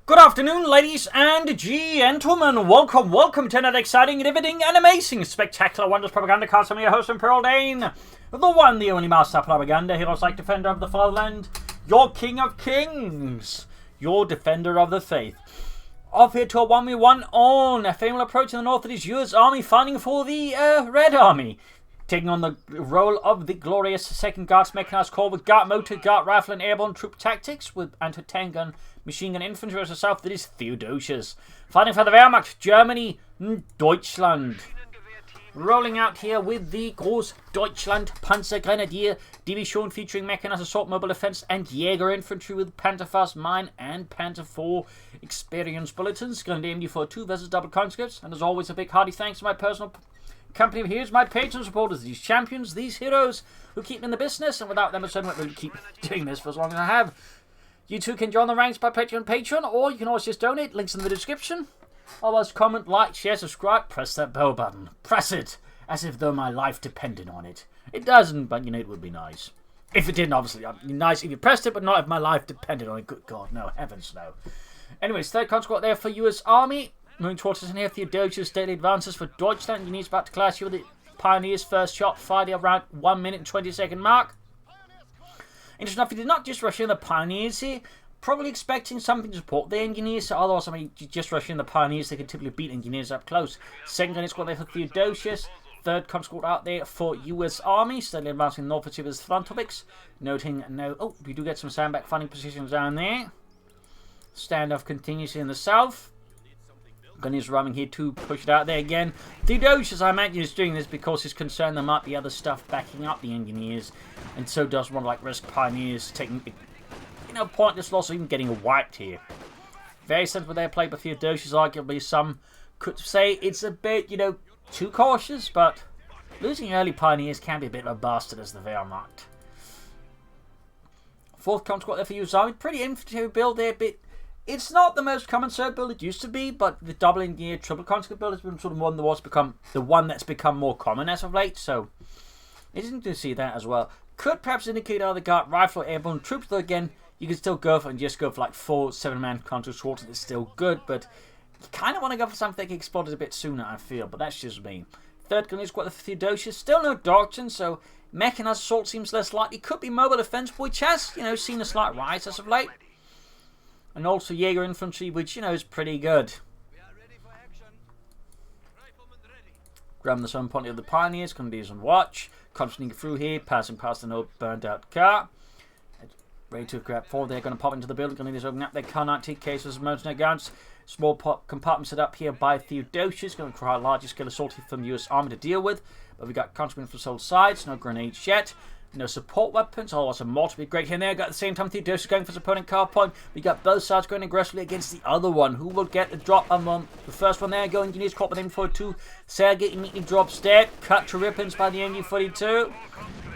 Good afternoon, ladies and gentlemen. Welcome to another exciting, riveting, and amazing, spectacular, wondrous Propagandacast. I'm your host, Pearl Dane, the one, the only master propaganda, heroes like defender of the fatherland, your king of kings, your defender of the faith. Off here to a 1v1 on a Faymonville approach in the north. It is USarmy fighting for the Red Army. Taking on the role of the glorious 2nd Guards Mechanized Corps with Guard Motor, Guard Rifle and Airborne Troop Tactics with anti-tank gun, machine gun infantry as herself. That is Theodosios. Fighting for the Wehrmacht, Germany, Deutschland. Rolling out here with the Groß Deutschland Panzergrenadier Division featuring Mechanized Assault Mobile Defense and Jäger Infantry with Panzerfaust Mine and Panzer IV Experience Bulletins. Going to aim you for 2 versus double conscripts. And as always, a big hearty thanks to my personal company of heroes, my patron supporters, these champions, these heroes who keep me in the business, and without them I certainly won't keep doing this for as long as I have. You too can join the ranks by Patreon, or you can always just donate, links in the description. Otherwise, comment, like, share, subscribe, press that bell button. Press it, as if though my life depended on it. It doesn't, but you know, it would be nice. If it didn't, obviously, it'd be nice if you pressed it, but not if my life depended on it. Good God, no, heavens no. Anyways, 3rd conscript there for USarmy. Moving towards us in here, Theodosios daily advances for Deutschland. Units about to clash here with the Pioneers. First shot fired around 1 minute and 20 second mark. Interesting enough, he did not just rush in the Pioneers here. Probably expecting something to support the Engineers. So otherwise, I mean, just rush in the Pioneers, they can typically beat Engineers up close. 2nd gun squad there for Theodosios. 3rd conscript out there for USarmy. Steadily advancing northwards with his front topics. Noting no. Oh, we do get some sandbag finding positions down there. Standoff continues in the south. Gunny's running here to push it out there again. Theodosios, I imagine, is doing this because he's concerned there might be other stuff backing up the Engineers, and so doesn't want to like risk Pioneers taking, you know, pointless loss or even getting wiped here. Very sensible there played by Theodosios. Arguably, some could say it's a bit, you know, too cautious, but losing early Pioneers can be a bit of a bastard as the Wehrmacht. 4th conscript there for USarmy. Pretty infantry build there, bit. It's not the most common serve build it used to be, but the double engineer triple conscript build has been sort of one that's become more common as of late. So it's interesting to see that as well. Could perhaps indicate either Guard Rifle or Airborne Troops, though again you can still go for and just go for like 4 7-man conscript squads. It's still good, but you kind of want to go for something that can explode a bit sooner, I feel. But that's just me. 3rd gun squad for Theodosios. Still no doctrine, so mechanized assault seems less likely. Could be mobile defense, which has, you know, seen a slight rise as of late. And also Jäger Infantry, which, you know, is pretty good. Grabbing the sun point of the Pioneers, Canadians on watch. Constantly through here, passing past an old burned out car. Ready to grab 4, they're going to pop into the building. Canadians opening up their car 90 cases of mercenary guns. Small compartment set up here by Theodosios. Going to require a larger scale assault from USarmy to deal with. But we got conscripts from both sides, no grenades yet. No support weapons. Oh, it's a multiple great here and there. Got at the same time Theodosios going for his opponent car point. We got both sides going aggressively against the other one. Who will get the drop on one? The first one there going. Engineers caught with him for 2. Sergei immediately drops dead. Cut to ribbons by the MU-42.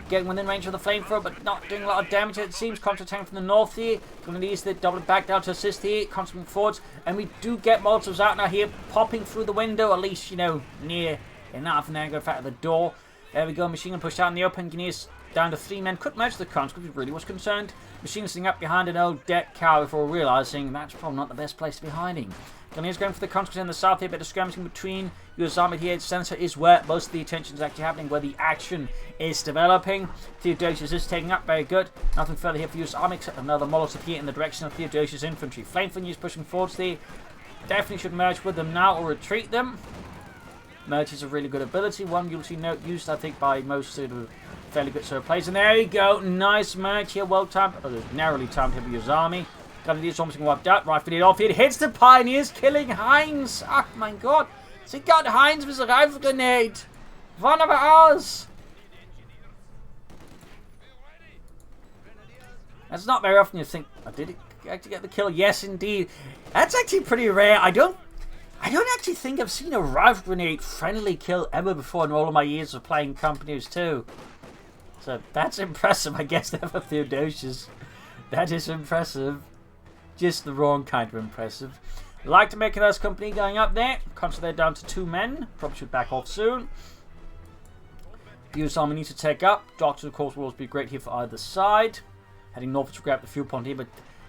Getting within range of the flamethrower, but not doing a lot of damage. It seems contra-tank from the north here. Going to use the double back down to assist here. Constantly forwards. And we do get Molotovs out now here. Popping through the window. At least, you know, near enough. And then go back to the door. There we go. Machine gun pushed out in the open. Engineers down to 3 men. Couldn't match the conscript, really was concerned. Machine sitting up behind an old deck car before realising that's probably not the best place to be hiding. Gunneers going for the conscript in the south here, a bit of skirmishing between USarmy here. Center is where most of the attention is actually happening, where the action is developing. Theodosios is taking up, very good. Nothing further here for USarmy except another Molotov here in the direction of Theodosios infantry. Flamethrower is pushing forwards there. Definitely should merge with them now or retreat them. Merge is a really good ability. One you'll see used, I think, by most sort of fairly good sort of plays. And there you go. Nice merge here. Well timed. Narrowly timed here for USarmy. Got these almost wiped out. Rifle it off. It hits the Pioneers, killing Heinz. Oh my god. They got Heinz with a rifle grenade. One of ours. That's not very often you think, oh, did it actually get the kill? Yes, indeed. That's actually pretty rare. I don't actually think I've seen a rifle grenade friendly kill ever before in all of my years of playing Companies 2. So that's impressive, I guess, there for Theodosios. That is impressive. Just the wrong kind of impressive. Like to make a nice company going up there. Constantly they're down to 2 men. Probably should back off soon. USarmy need to take up. Doctors, of course, will always be great here for either side. Heading north to grab the fuel point here, but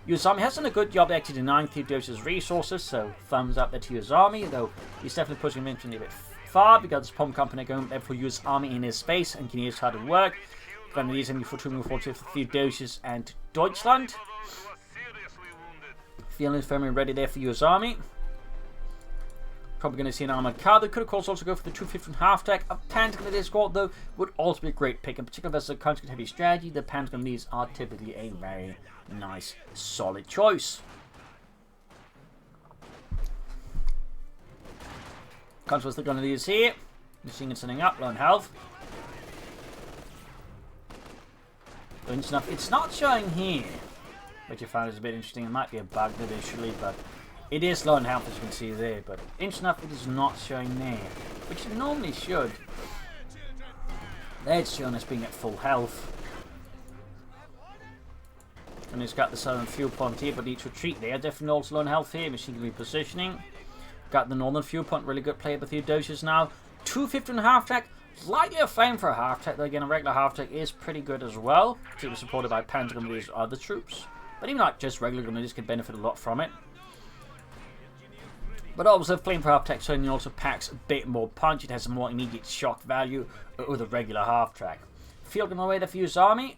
USarmy has done a good job actually denying Theodosios' resources, so thumbs up there to USarmy, though he's definitely pushing him a bit far because there's Pom Company going there for USarmy in his space, engineers hard to work. Grenadiers enemy for 2 forward to Theodosios and Deutschland. Feeling firmly ready there for USarmy. Probably going to see an armored car. They could of course also go for the 250 half-track. A Pentagon squad though would also be a great pick, in particular versus a constant heavy strategy. The Pentagon are typically a very nice, solid choice. Consoles the Grenadiers here. Machine gun setting up, low on health. It's not showing here, which I found is a bit interesting. It might be a bug initially, but it is low on health as you can see there. But interesting enough, it is not showing there, which it normally should. There it's showing as being at full health. And it's got the southern fuel point here, but needs to retreat there. Definitely also low on health here. Machine gun repositioning. Got the northern fuel point, really good play by Theodosios now. 250 and a half track. Slightly a flame for a half-track, though again a regular half-track is pretty good as well. It was supported by Pentagon and these other troops. But even like just regular Grenadiers can benefit a lot from it. But also flame for half-track certainly also packs a bit more punch. It has a more immediate shock value with a regular half-track. Field gun away there for USarmy.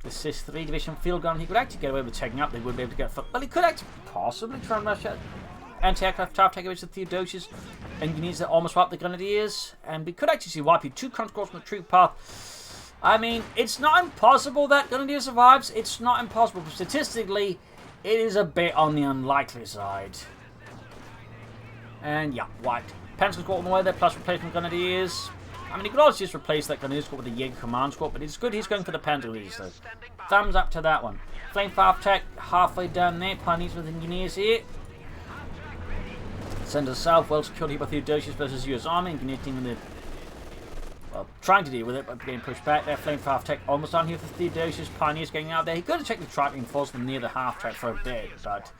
The CIS 3 division field gun, he could actually get away with taking up. They would be able to get, well, he could actually possibly try and rush out anti-aircraft half-track away to Theodosios. Engineers that almost wipe the Grenadiers, and we could actually see wiping 2 conscripts from the troop path. I mean, it's not impossible that Grenadier survives. It's not impossible, but statistically, it is a bit on the unlikely side. And yeah, wiped. Pentagon squad on the way there, plus replacement Grenadiers. I mean, he could also just replace that Grenadier squad with the Jaeger command squad, but it's good he's going for the Pentagon though. Thumbs up to that one. Flame for half-track, halfway down there. Pioneers with engineers here. Center south, well secured here by Theodosios versus USarmy. Engineers dealing with it. Well, trying to deal with it, but getting pushed back there. Flame for half-track almost on here for Theodosios. Pioneers getting out there. He could have checked the track reinforcement near the half-track for a bit, but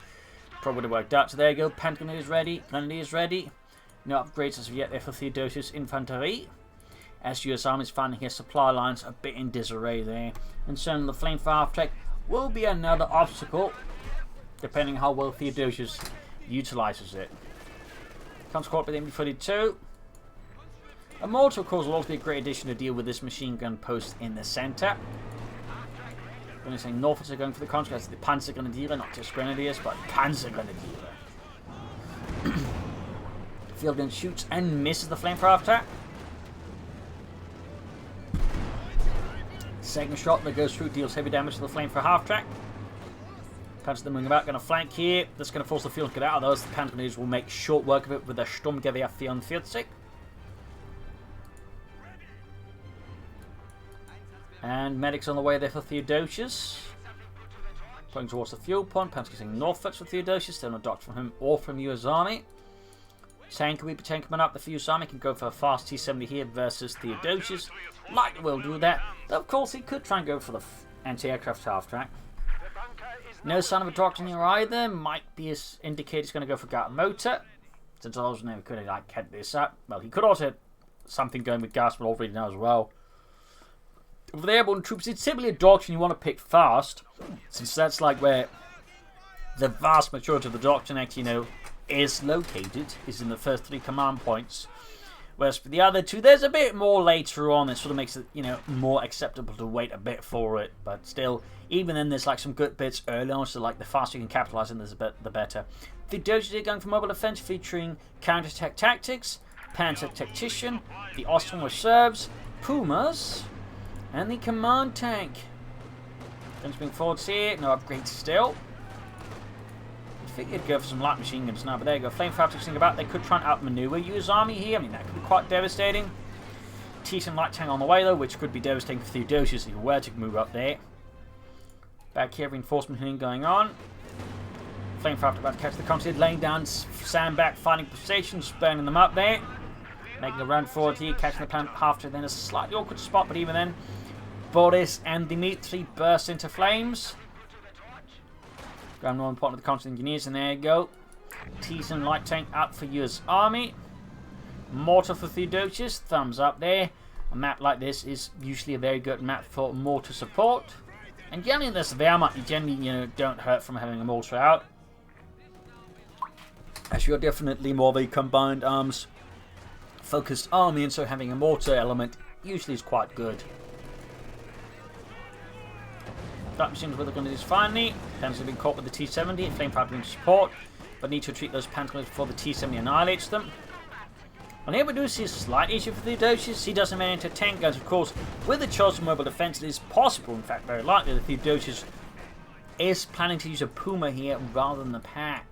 probably would have worked out. So there you go. Pentagon is ready. Grenadier is ready. No upgrades as of yet there for Theodosios infantry. As USarmy is finding his supply lines a bit in disarray there. And certainly the flame for half-track will be another obstacle, depending how well Theodosios utilizes it. Comes caught with MB-42. A mortar, of course, will also be a great addition to deal with this machine gun post in the center. When you're saying Norfolk are going for the contract, the Panzer Grenadier, not just Grenadiers, but Panzer Grenadier. Field gun shoots and misses the flame for half-track. Second shot that goes through deals heavy damage to the flame for half-track. Panzer moving about, going to flank here. That's going to force the field to get out of those. The Pentagonese will make short work of it with their Sturmgewehr 44. And medics on the way there for Theodosios. Going towards the fuel point. Panzer getting northwards for Theodosios. Still no docked from him or from USarmy. Tank coming up. The USarmy can go for a fast T-70 here versus Theodosios. Likely will do that. Though of course he could try and go for the anti-aircraft half-track. No sign of a doctrine here either. Might be indicated he's going to go for Gat Motor. Since I also never could have like kept this up. Well, he could also have something going with gas, but already now as well. For the airborne troops, it's typically a doctrine you want to pick fast, since that's like where the vast majority of the doctrine actually, is located, is in the first 3 command points. Whereas for the other 2, there's a bit more later on. It sort of makes it, more acceptable to wait a bit for it. But still, even then, there's like some good bits early on. So like the faster you can capitalize on this, the better. Theodosios are going for mobile defense, featuring counter-attack tactics, Panzer Tactician, the Austrian Reserves, Pumas, and the command tank. Guns being forwards here. No upgrades still. I think you'd go for some light machine guns now, but there you go. Flame Fabrics think about they could try and outmaneuver USarmy here. I mean, that could be quite devastating. T-some light tank on the way though, which could be devastating for Theodosios if he were to move up there. Back here, reinforcement hitting going on. Flame Fabrics about to catch the comms, laying down sandbag, finding positions, burning them up there. Making a run forward here, catching the plan after then a slightly awkward spot, but even then, Boris and Dimitri burst into flames. Ground more important of the constant engineers, and there you go. T-some light tank up for USarmy. Mortar for Theodosios, thumbs up there. A map like this is usually a very good map for mortar support. And generally in this Wehrmacht, you generally, don't hurt from having a mortar out. As you're definitely more of a combined arms focused army, and so having a mortar element usually is quite good. That machines where they're going to do this finally. Panzers have been caught with the T-70, flame fighter in support, but need to retreat those Panzers before the T-70 annihilates them. And here we do see a slight issue for Theodosios. He doesn't manage to tank guns, of course. With the chosen mobile defense, it is possible, in fact very likely, that Theodosios is planning to use a Puma here rather than the pack.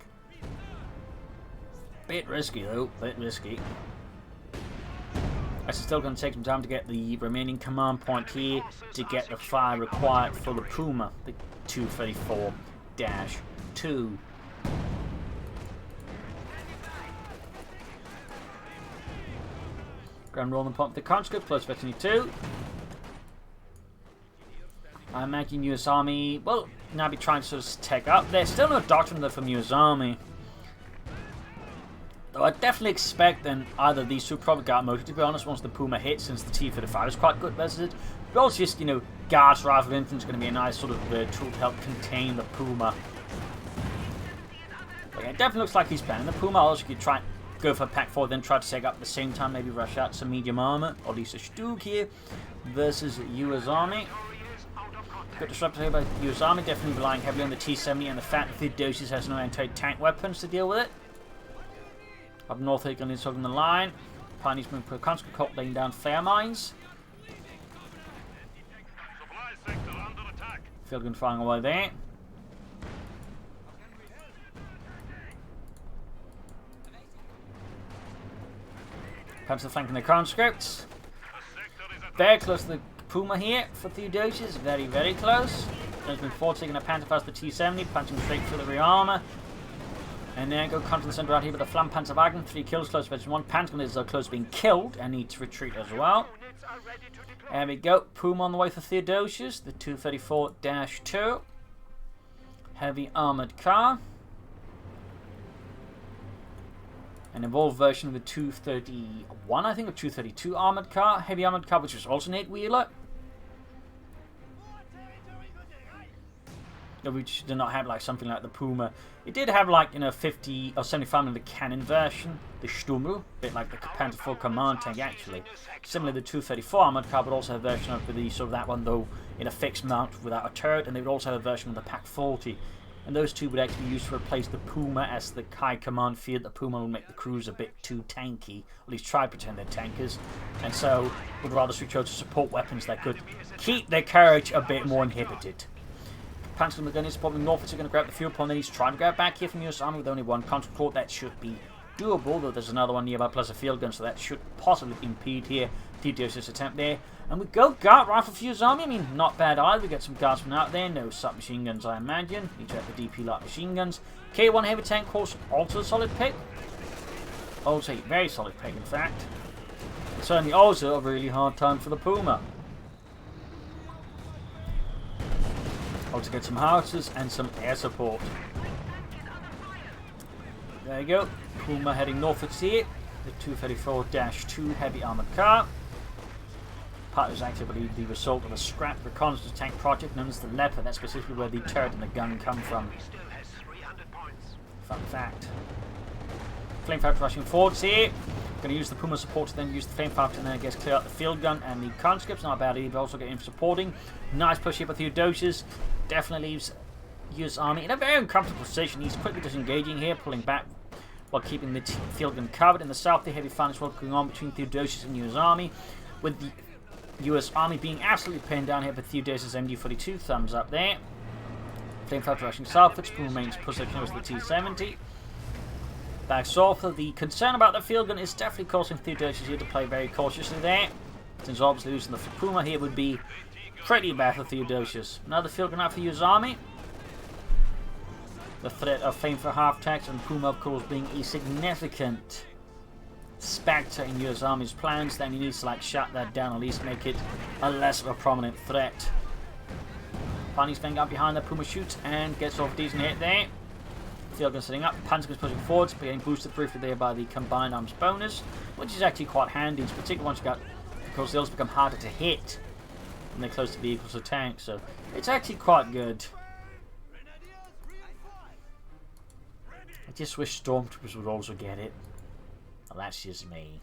Bit risky though, bit risky. It's still going to take some time to get the remaining command point here to get the fire required for the Puma, the 234-2. Ground rolling point with the conscript, close for 22. I imagine USarmy will now be trying to sort of take up. There's still no doctrine though from USarmy. Though I definitely expect then either of these two probably got motor, to be honest, once the Puma hits, since the T-35 is quite good versus it. But also just, guards rifle infantry is going to be a nice sort of tool to help contain the Puma. But yeah, it definitely looks like he's planning the Puma. Also, you could try go for a pack 4, then try to take up at the same time, maybe rush out some medium armor, or at least a Stug here, versus USarmy. Got disrupted here by USarmy, definitely relying heavily on the T-70 and the fact that Theodosios has no anti-tank weapons to deal with it. Up north, they're going to be on the line. Pioneers moving per conscript cult, laying down flare mines. Field gun firing away there. Panzer flanking the conscripts. Very close to the Puma here for Theodosios. Very, very close. There's been 4 taking a Panther past the T-70, punching straight through the rear armor. And then go contra the center out here with the Flam Panzerwagen. 3 kills close to 1. Panzer is close to being killed and needs to retreat as well. There we go. Puma on the way for Theodosios. The 234-2. Heavy armored car. An evolved version of the 231, I think, or 232 armored car. Heavy armored car, which is also an 8-wheeler. Which did not have like something like the Puma. It did have like 50 or 75mm cannon version, the Stummel, a bit like the Panther 4 command tank actually. Similar to the 234 armored car, but also a version of the sort of that one though in a fixed mount without a turret, and they would also have a version of the Pack 40. And those two would actually be used to replace the Puma, as the high command feared the Puma would make the crews a bit too tanky, at least try to pretend they're tankers, and so would rather switch over to support weapons that could keep their courage a bit more inhibited. Panzer McGunn is probably north, so going to grab the fuel point, then he's trying to grab back here from USarmy with only 1 conscript corps. That should be doable, though there's another one nearby plus a field gun, so that should possibly impede here Theodosios' attempt there. And we go guard rifle for USarmy. I mean, not bad either. We get some guards from out there. No submachine guns, I imagine. Need to have the DP light machine guns. K1 heavy tank course, also a solid pick. Also a very solid pick, in fact. It's certainly also a really hard time for the Puma. Also get some howitzers and some air support. There you go. Puma heading northwards here. The 234-2 heavy armored car. Part was actually the result of a scrap reconnaissance tank project known as the Leopard. That's specifically where the turret and the gun come from. Fun fact. Flamefighter rushing forwards here. Going to use the Puma support to then use the Flamefighter and then I guess clear out the field gun and the conscripts. Not bad either. Also getting him supporting. Nice push here by Theodosios. Definitely leaves USarmy in a very uncomfortable position. He's quickly disengaging here, pulling back while keeping the field gun covered. In the south, the heavy fire is going on between Theodosios and USarmy, with the USarmy being absolutely pinned down here by Theodosios' MD-42. Thumbs up there. Flamefighter rushing southwards. Puma remains pushed close to the T-70. Back south, the concern about the field gun is definitely causing Theodosios here to play very cautiously there, since obviously losing the Puma here would be pretty bad for Theodosios. Another field gun out for USarmy. The threat of Flame for half-tax and Puma, of course, being a significant factor in USarmy's plans, then he needs to like shut that down, at least make it a less of a prominent threat. Finally, Sven up behind the Puma shoots and gets off a decent hit there. Field gun setting up, Panzer is pushing forwards, getting boosted briefly there by the combined arms bonus, which is actually quite handy, particularly once you got, because they'll become harder to hit. and they're close to vehicles or tanks, so it's actually quite good. I just wish stormtroopers would also get it. Well, that's just me.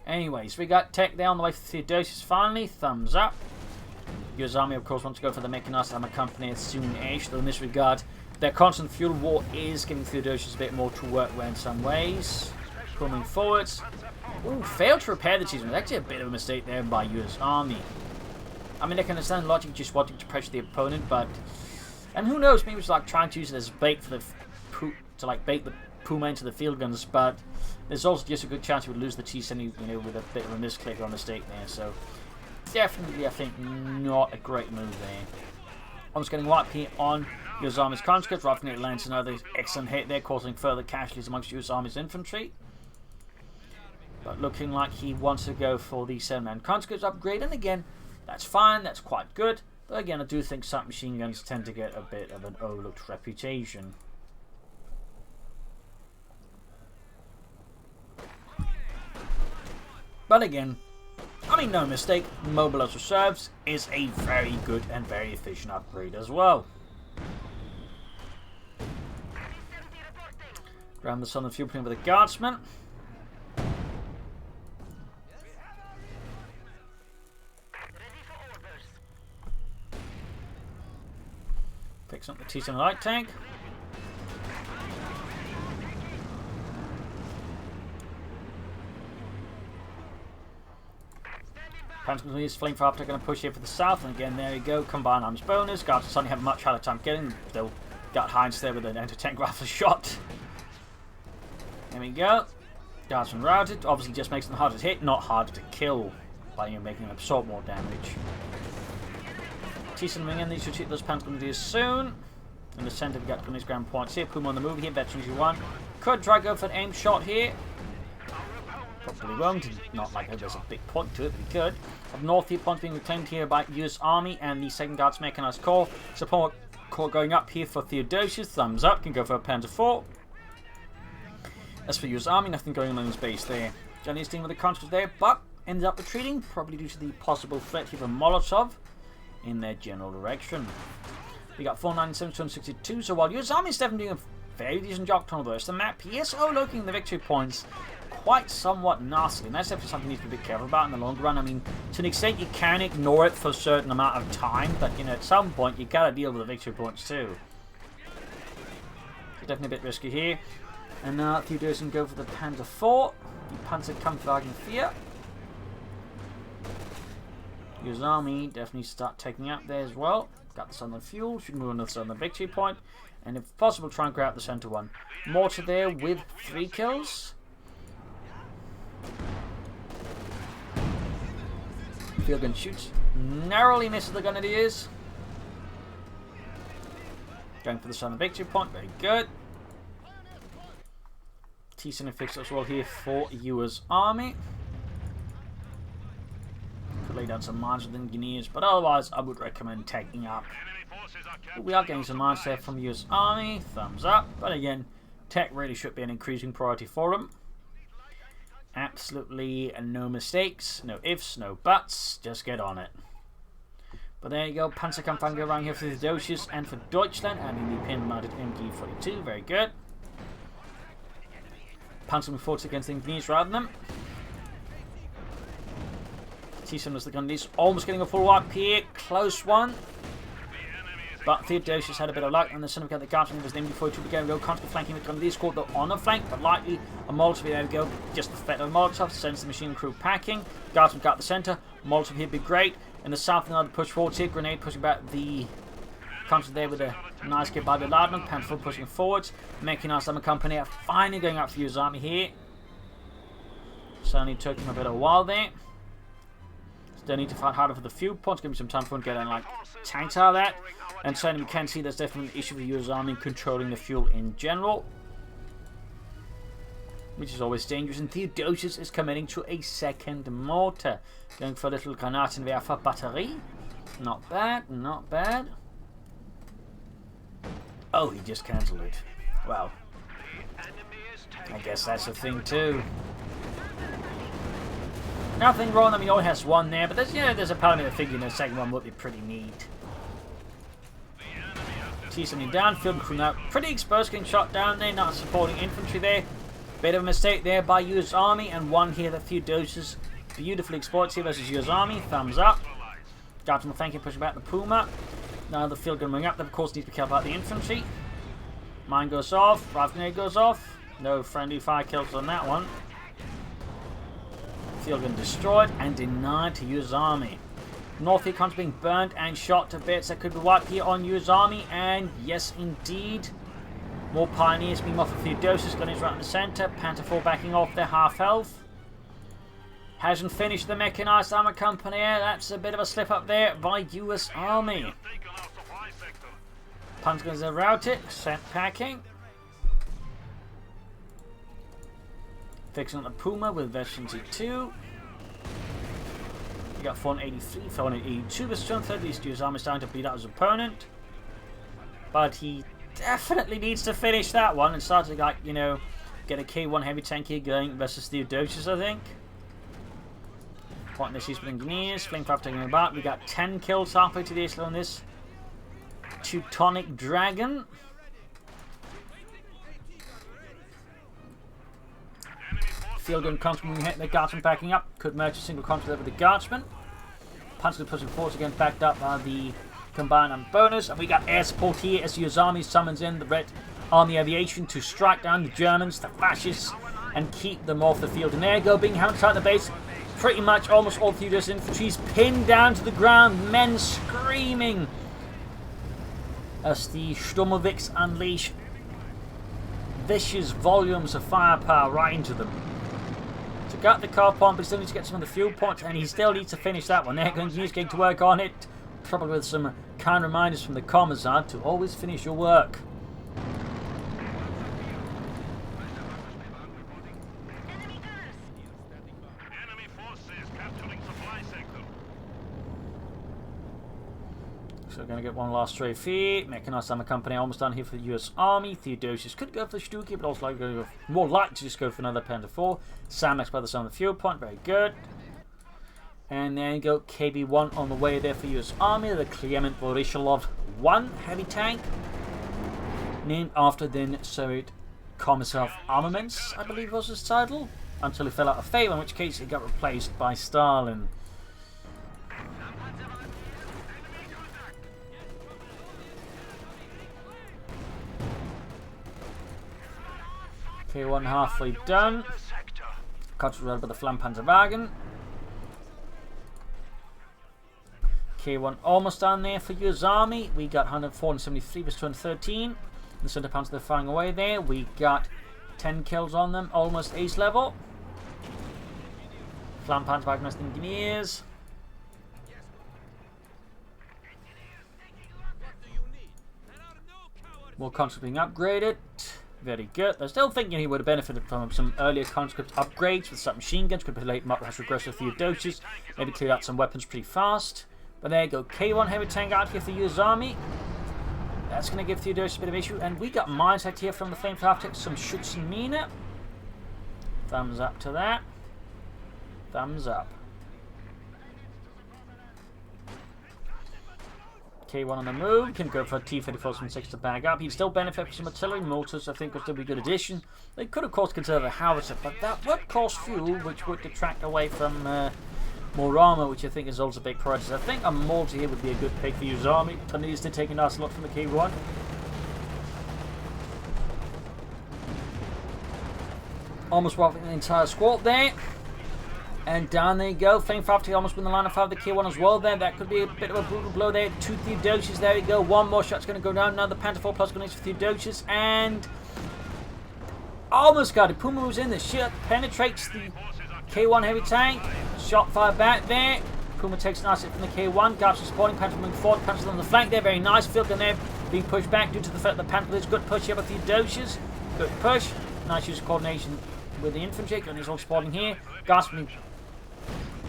Anyways, we got tech there on the way for Theodosios finally. Thumbs up. USarmy, of course, wants to go for the Mechanized Armor Company as soon-ish, though in this regard, their constant fuel war is giving Theodosios a bit more to work with in some ways. Coming forwards. Ooh, failed to repair the season. It was actually a bit of a mistake there by USarmy. I mean, I can understand logic just wanting to pressure the opponent, but... And who knows, maybe it was like trying to use it as bait for the... to like bait the Puma into the field guns, but there's also just a good chance he would lose the T-70, you know, with a bit of a misclick or mistake there, so... Definitely, I think, not a great move there. Almost getting wiped here on USarmy's conscripts. Roughing it lands another excellent hit there, causing further casualties amongst USarmy's infantry. But looking like he wants to go for the 7-man conscripts upgrade, and again, that's fine, that's quite good. But again, I do think submachine guns tend to get a bit of an overlooked reputation. But again, I mean, no mistake, Mobilized Reserves is a very good and very efficient upgrade as well. Grab the Southern Fuel Plane with a Guardsman. Picks up the T-7 light tank. Panzer's Flamethrower after going to push here for the south, and again, there you go, combined arms bonus. Guards suddenly have a much harder time getting, still got Heinz there with an anti-tank rifle shot. There we go. Guardsman routed, obviously just makes them harder to hit, not harder to kill, by making them absorb more damage. T-7 wing in, these should shoot those Panzers soon. In the centre, we got Gunny's ground points here. Puma on the move here, Veterans U1. Could try to go for an aim shot here. Probably won't, not like there's a big point to it, but he could. Up north here, points being reclaimed here by USarmy and the 2nd Guards Mechanized Corps. Support Corps going up here for Theodosios, thumbs up, can go for a Panzer IV. As for USarmy, nothing going on in space there. Johnny's team with the conscripts there, but ended up retreating, probably due to the possible threat here from Molotov in their general direction. We got 497 262, so while USarmy is definitely doing a very decent job to reverse the map, he is overlooking the victory points quite somewhat nastily, and that's definitely something you need to be a bit careful about in the long run. I mean, to an extent you can ignore it for a certain amount of time, but you know, at some point you gotta deal with the victory points too. So definitely a bit risky here. And now Theodosios can go for the Panzer IV, the Panzerkampfwagen 4. USarmy definitely start taking up there as well. Got the Southern Fuel, should move on to the Southern victory point, and if possible try and grab the center one. Mortar there with 3 kills. Field gun shoots. Narrowly misses the Grenadiers. Going for the Southern victory point. Very good. T-7 fixed as well here for USarmy. Could lay down some mines with the engineers, but otherwise I would recommend taking up. We are getting some mines there from USarmy. Thumbs up. But again, tech really should be an increasing priority for them. Absolutely no mistakes, no ifs, no buts, just get on it. But there you go, Panzerkampfwagen around here for Theodosios and for Deutschland, adding the pin-mounted MG42, very good. Panzer forwards against the engineers rather than them. T-7 as the gundies, almost getting a full wipe here, close one. But Theodosios had a bit of luck, and the son of the Guardsman was named before he took go constantly flanking with Grenadiers, caught the on the flank, but lightly a Molotov, there we go, just the threat of Molotov, sends the machine crew packing. Guardsman got the centre, Molotov here be great. In the south, another push forwards here, grenade pushing back the conscripts there with a nice kick by the Lardman, Panzer pushing forwards. Mechanized Armor Company are finally going up for USarmy here. Certainly took him a bit of a while there. Still need to fight harder for the fuel points, give me some time for him to get like tanks out of that. And certainly we can see there's definitely an issue with USarmy controlling the fuel in general, which is always dangerous. And Theodosios is committing to a 2nd mortar. Going for a little Granatenwerfer battery. Not bad, not bad. Oh, he just cancelled it. Well, I guess that's a thing too. Nothing wrong. I mean, he only has one there, but there's a part of me that figured the second one would be pretty neat. See something down, field crew now pretty exposed, getting shot down there, not supporting infantry there. Bit of a mistake there by USarmy, and one here that Theodosios beautifully exploits here versus USarmy. Thumbs up. Guardsman thank you, pushing back the Puma. Now the field gun ring up, that of course needs to be careful about the infantry. Mine goes off, rifle grenade goes off. No friendly fire kills on that one. Field gun destroyed and denied to USarmy. North here comes being burned and shot to bits. That could be wiped here on USarmy, and yes indeed. More pioneers being off of Theodosios, gun is right in the centre. Panther 4 backing off their half health. Hasn't finished the mechanized armor company. That's a bit of a slip up there by USarmy. Panzer guns are routed, sent packing. Fixing up the Puma with version 2. We got 483, 482 with strength. At least USarmy starting to beat out his opponent. But he definitely needs to finish that one and start to, like, you know, get a K1 heavy tank here going versus Theodosios, I think. Pointing the sheets with engineers, Flamefire taking him about. We got 10 kills halfway to the ace on this Teutonic Dragon. Field gun constant hit the guardsman backing up. Could merge a single contract over the guardsman. Panzer pushing force again, backed up by the combined and bonus. And we got air support here as USarmy summons in the Red Army Aviation to strike down the Germans, the fascists, and keep them off the field. And there you go, being hammered inside the base. Pretty much almost all Theodosios infantry is pinned down to the ground. Men screaming as the Sturmovicks unleash vicious volumes of firepower right into them. To gut the car point, but he still needs to get some of the fuel points, and he still needs to finish that one. There, engineers getting to work on it, probably with some kind reminders from the Commissar to always finish your work. So we're going to get one last stray feed. Mechanized armor company almost done here for the USarmy. Theodosios could go for the Stuki, but also more likely to just go for another Panther 4. Samex by the side of the fuel point, very good. And then you go KB1 on the way there for USarmy. The Clement Vorishilov 1 heavy tank. Named after then Soviet Commissar of Armaments, I believe was his title. Until he fell out of favour, in which case he got replaced by Stalin. K1 halfway done. Controlled by the Flampanzerwagen. K1 almost down there for USarmy. We got 473 versus 213. The center panzer they're firing away there. We got 10 kills on them, almost ace level. Flampanzerwagen engineers. More conscripts being upgraded. Very good. They're still thinking he would have benefited from some earlier conscript upgrades with submachine guns. Could late up has regressive Theodosios. Maybe clear out some weapons pretty fast. But there you go. K1 heavy tank out here for USarmy. That's going to give Theodosios a bit of issue. And we got mines out here from the Flames after some Schützenmine. Thumbs up to that. Thumbs up. K1 on the move, can go for a T-34 from 6 to bag up. He'd still benefit from some artillery mortars, I think would still be a good addition. They could of course consider the howitzer, but that would cost fuel, which would detract away from more armor, which I think is also a big priority. I think a mortar here would be a good pick for USarmy, but needs to take a nice lot from the K1. Almost wiping the entire squad there. And down they go. Flamefire almost win the line of fire of the K1 as well there. That could be a bit of a brutal blow there. 2 Theodosios. There we go. One more shot's going to go down. Now the Panther 4 plus grenades for Theodosios. And almost got it. Puma moves in. The shot penetrates the K1 heavy tank. Shot fired back there. Puma takes a nice hit from the K1. Guards supporting. Panther moving forward. Panther's on the flank there. Very nice. Field gun there being pushed back due to the fact that the Panther is good push here by Theodosios. Good push. Nice use of coordination with the infantry. Gun is all spotting here. Guards being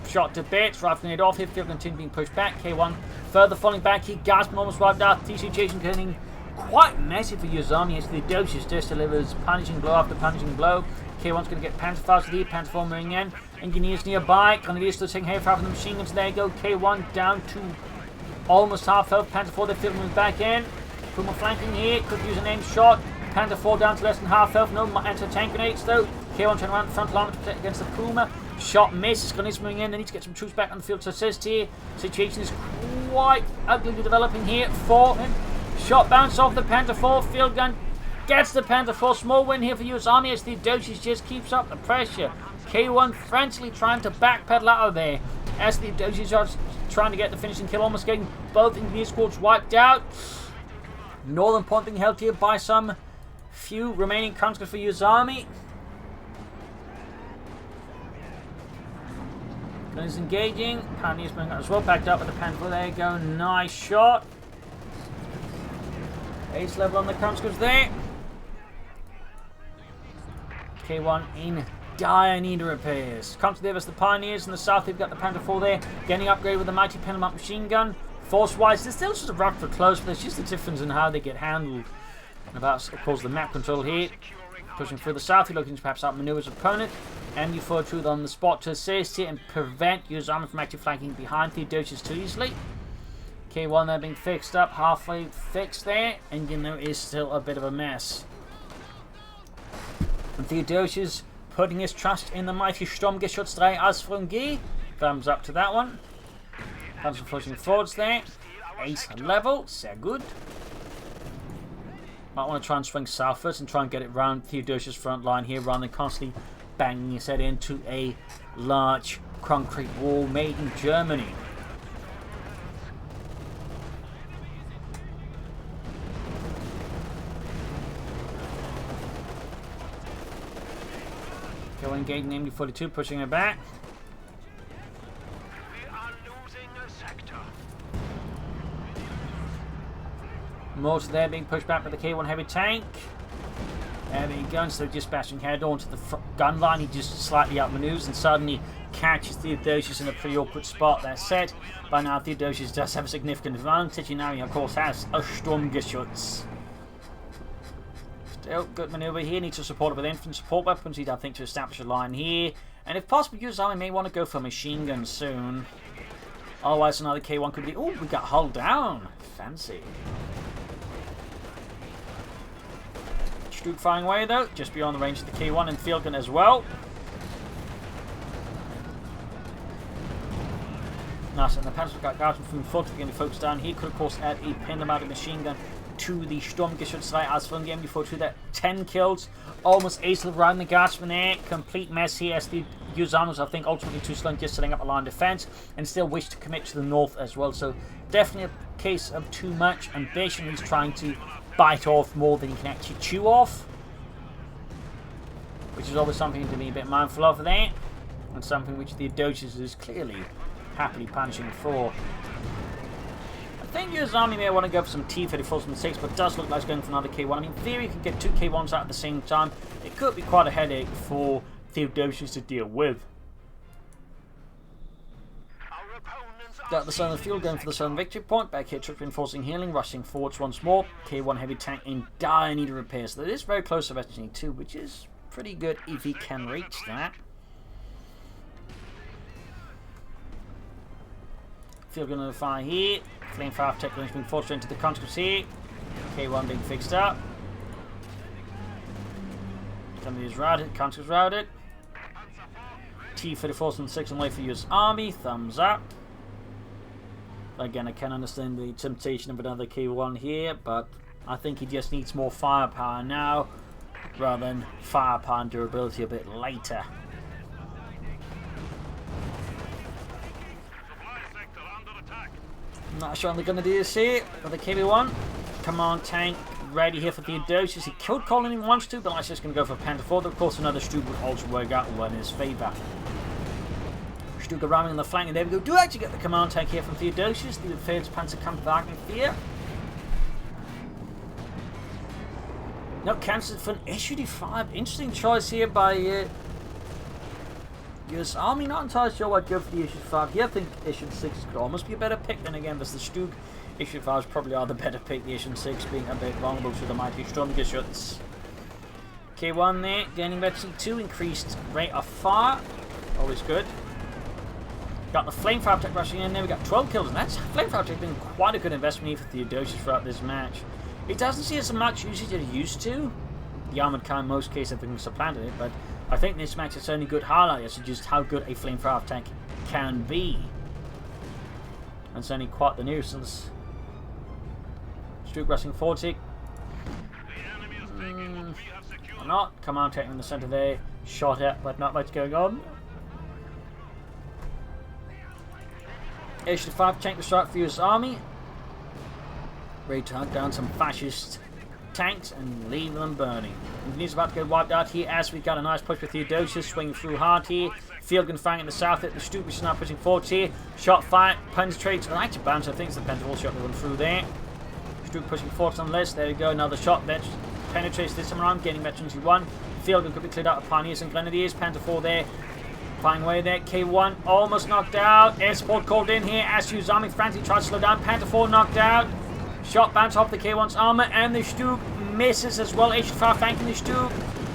shot to bits, rifle grenade off here, field continue being pushed back. K1 further falling back here, Gaspman almost wiped out. TC chasing getting quite messy for USarmy as Theodosios just delivers punishing blow after punishing blow. K1's going to get Panzer fast lead. Panzer 4 moving in. Engineers nearby. Grenadiers still taking heavy fire from the machine guns. There you go. K1 down to almost half health. Panzer 4, they're filming back in. Puma flanking here. Could use an aim shot. Panther 4 down to less than half health. No anti-tank grenades though. K1 turning around the front line to protect against the Puma. Shot misses. Grenadiers moving in. They need to get some troops back on the field to assist here. Situation is quite ugly developing here for him. Shot bounce off the Panther 4. Field gun gets the Panther 4. Small win here for USarmy as Theodosios just keeps up the pressure. K1 frantically trying to backpedal out of there as Theodosios are trying to get the finishing kill. Almost getting both engineer squads wiped out. Northern point being held here by some few remaining conscripts for USarmy. Guns engaging. Pioneers moving up as well. Backed up with the Panther. There you go. Nice shot. Ace level on the conscripts there. K1 in dire need of repairs. Comes to there as the Pioneers in the south. They've got the Panther 4 there. Getting upgraded with the mighty Penelmont machine gun. Force-wise, they're still just a rough for close, but there's just a difference in how they get handled. And about, of course, the map control here. Pushing through the south, you're looking to perhaps outmaneuver his opponent. And you follow through on the spot to assist here and prevent USarmy from actually flanking behind Theodosios too easily. K1 there being fixed up, halfway fixed there, and you know is still a bit of a mess. And Theodosios putting his trust in the mighty Sturmgeschütz 3 as from G. Thumbs up to that one. Thumbs up pushing forwards there. Ace level, sehr good. Might want to try and swing southwards and try and get it round Theodosios' front line here rather than constantly banging his head into a large concrete wall made in Germany. Go engaging namely 42, pushing it back. Mortar there being pushed back by the K1 heavy tank. There he goes, so just bashing head onto the gun line. He just slightly outmaneuvers and suddenly catches Theodosios in a pretty awkward spot. That's set. By now, Theodosios does have a significant advantage. And now he, of course, has a Sturmgeschütz. Still, good maneuver here. Needs to support it with infantry support weapons. He'd, I think, to establish a line here. And if possible, USarmy may want to go for machine guns soon. Otherwise, another K1 could be. Oh, we got hull down. Fancy. Stuke firing away though, just beyond the range of the K1 and field gun as well. Nice, and the Panzer got guarded from the foot to get focused down. He could, of course, add a pin-mounted machine gun to the Sturmgeschütz 3 as from the MD42 that 10 kills. Almost ace around the guardsman there. Complete mess here as the USarmy, I think, ultimately too slow just setting up a line of defense and still wish to commit to the north as well. So definitely a case of too much ambition. He's trying to bite off more than he can actually chew off, which is always something to be a bit mindful of there, and something which Theodosios is clearly happily punishing for. I think USarmy may want to go for some T-34 from the 6, but it does look like it's going for another K1. I mean, in theory, you can get 2 K1s out at the same time. It could be quite a headache for Theodosios to deal with. Got the southern field going for the southern victory point. Back here, troops reinforcing healing, rushing forwards once more. K1 heavy tank in dire need of repair. So that is very close to Vestige 2, which is pretty good if he can reach that. Field gun on the fire here. Flame fire protect range being forced into the conscripts here. K1 being fixed up. Somebody is routed, conscripts routed. T-34 and 6 on the way for USarmy. Thumbs up. Again, I can understand the temptation of another K1 here, but I think he just needs more firepower now, rather than firepower and durability a bit later. Not sure what they're going to do this here, but the KB1, command tank, ready here for Theodosios. He killed Colin if he wants to, but I'm just going to go for Panther 4. Of course, another Stuke would also work out well in his favour. Stuka ramming on the flank, and there we go. Do actually get the command tank here from Theodosios. The Feds Panzer Kampfwagen 4. No, cancelled for an SU-5. Interesting choice here by USarmy. Not entirely sure I'd go for the SU-5 here. I think SU-6 could almost be a better pick. Then again, there's the Stuke. SU-5s probably are the better pick. The SU-6 being a bit vulnerable to the mighty Sturmgeschütz. K1 there, gaining red C2, increased rate of fire. Always good. Got the flamethrower tech rushing in there. We got 12 kills, and that's flamethrower tech been quite a good investment here for Theodosios throughout this match. It doesn't see as much usage as it used to. The armored car in most cases have been supplanted it, but I think this match is certainly a good highlight as to just how good a flamethrower tank can be. And certainly quite the nuisance. Stroop rushing 40. Or not. Command tank in the center there. Shot at, but not much going on. H5 tank to start for USarmy. Ready to hunt down some fascist tanks and leave them burning. Engineers about to get wiped out here as we got a nice push with Theodosios swinging through hard here. Field gun firing in the south at the Stoop, which is now pushing forward here. Shot fire, penetrates, and actually bounce. I think it's the Pentaval shot that went through there. Stoop pushing forward on the list. There we go, another shot that penetrates this time around, gaining veterans one. Field gun could be cleared out of Pioneers and Grenadiers. Panther 4 there. Fine way there. K1 almost knocked out. Air support called in here as USarmy frantically tries to slow down. Panther 4 knocked out. Shot bounce off the K1's armor, and the Stoop misses as well. H5 flanking the Stoop.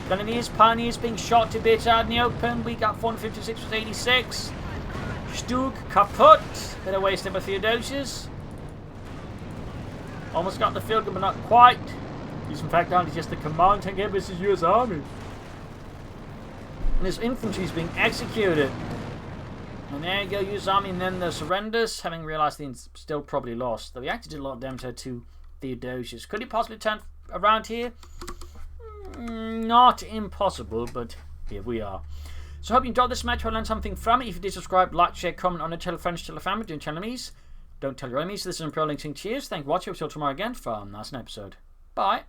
Grenadiers, Pioneers being shot to bits out in the open. We got 456 with 86. Stoop kaput. Bit of wasted by Theodosios. Almost got the field gun, but not quite. He's in fact only just the command tank here. This is USarmy. And his infantry is being executed. And there you go, USarmy, and then the surrenders, having realised they're still probably lost. Though he actually did a lot of damage to Theodosios. Could he possibly turn around here? Not impossible, but here we are. So I hope you enjoyed this match. I learned something from it. If you did, subscribe, like, share, comment on it, tell friends, tell family, don't tell enemies. Don't tell your enemies. This is Imperial Link saying cheers. Thank you for watching. We'll see you tomorrow again for a nice episode. Bye.